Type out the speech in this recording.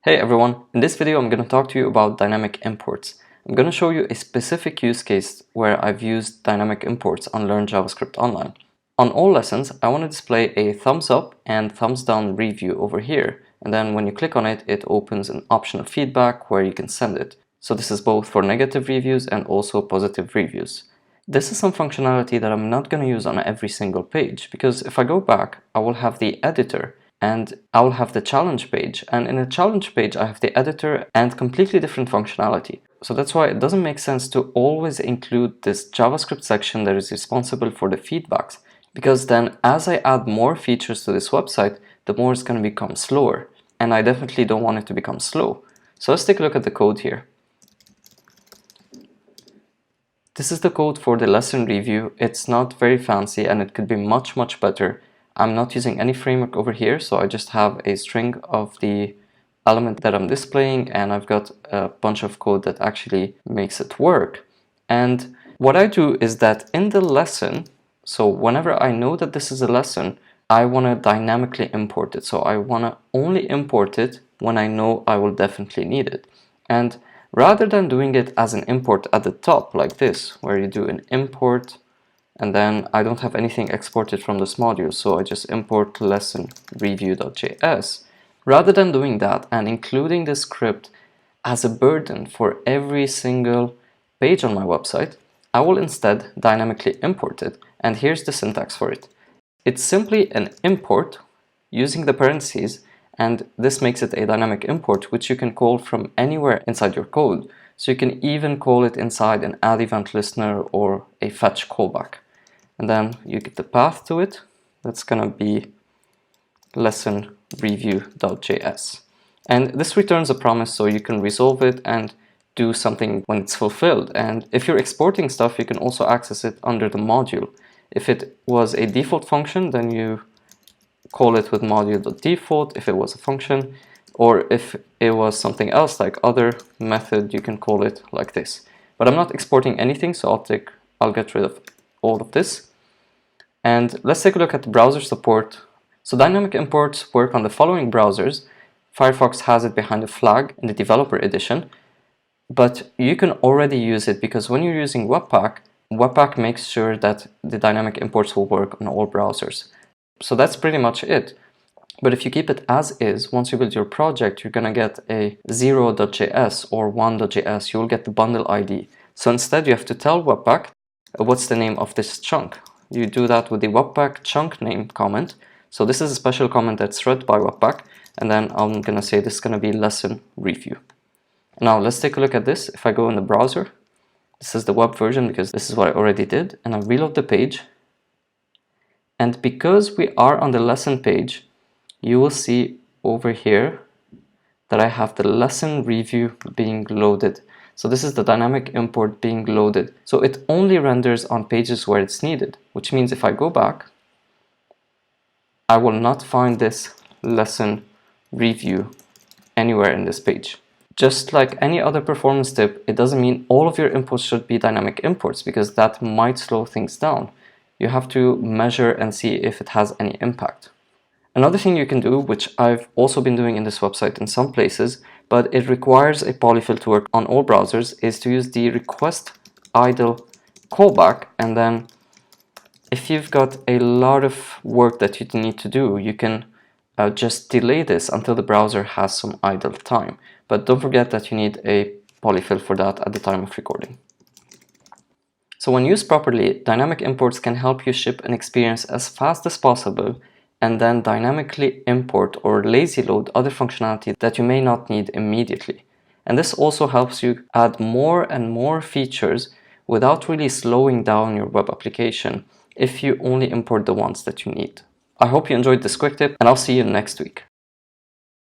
Hey everyone, in this video I'm going to talk to you about dynamic imports. I'm going to show you a specific use case where I've used dynamic imports on Learn JavaScript Online. On all lessons, I want to display a thumbs up and thumbs down review over here, and then when you click on it, it opens an optional feedback where you can send it. So this is both for negative reviews and also positive reviews. This is some functionality that I'm not going to use on every single page, because if I go back, I will have the editor and I'll have the challenge page, and in the challenge page I have the editor and completely different functionality. So that's why it doesn't make sense to always include this JavaScript section that is responsible for the feedbacks, because then as I add more features to this website, the more it's going to become slower, and I definitely don't want it to become slow. So let's take a look at the code here. This is the code for the lesson review. It's not very fancy and it could be much better. I'm not using any framework over here, so I just have a string of the element that I'm displaying, and I've got a bunch of code that actually makes it work. And what I do is that in the lesson, so whenever I know that this is a lesson, I want to dynamically import it. So I want to only import it when I know I will definitely need it. And rather than doing it as an import at the top like this, where you do an import and then I don't have anything exported from this module, so I just import lesson review.js. Rather than doing that and including the script as a burden for every single page on my website, I will instead dynamically import it. And here's the syntax for it. It's simply an import using the parentheses, and this makes it a dynamic import, which you can call from anywhere inside your code. So you can even call it inside an add event listener or a fetch callback. And then you get the path to it. That's gonna be lesson review.js. And this returns a promise, so you can resolve it and do something when it's fulfilled. And if you're exporting stuff, you can also access it under the module. If it was a default function, then you call it with module.default if it was a function, or if it was something else like other method, you can call it like this. But I'm not exporting anything, so I'll get rid of all of this. And let's take a look at the browser support. So dynamic imports work on the following browsers. Firefox has it behind a flag in the developer edition, but you can already use it because when you're using Webpack, Webpack makes sure that the dynamic imports will work on all browsers. So that's pretty much it. But if you keep it as is, once you build your project, you're gonna get a 0.js or 1.js. You'll get the bundle ID. So instead, you have to tell Webpack what's the name of this chunk. You do that with the Webpack chunk name comment. So this is a special comment that's read by Webpack, and then I'm gonna say this is gonna be lesson review. Now let's take a look at this. If I go in the browser, this is the web version because this is what I already did, and I reload the page. And because we are on the lesson page, you will see over here that I have the lesson review being loaded. So this is the dynamic import being loaded. So it only renders on pages where it's needed, which means if I go back, I will not find this lesson review anywhere in this page. Just like any other performance tip, it doesn't mean all of your imports should be dynamic imports, because that might slow things down. You have to measure and see if it has any impact. Another thing you can do, which I've also been doing in this website in some places, but it requires a polyfill to work on all browsers, is to use the request idle callback. And then if you've got a lot of work that you need to do, you can just delay this until the browser has some idle time. But don't forget that you need a polyfill for that at the time of recording. So when used properly, dynamic imports can help you ship an experience as fast as possible and then dynamically import or lazy load other functionality that you may not need immediately. And this also helps you add more and more features without really slowing down your web application if you only import the ones that you need. I hope you enjoyed this quick tip, and I'll see you next week.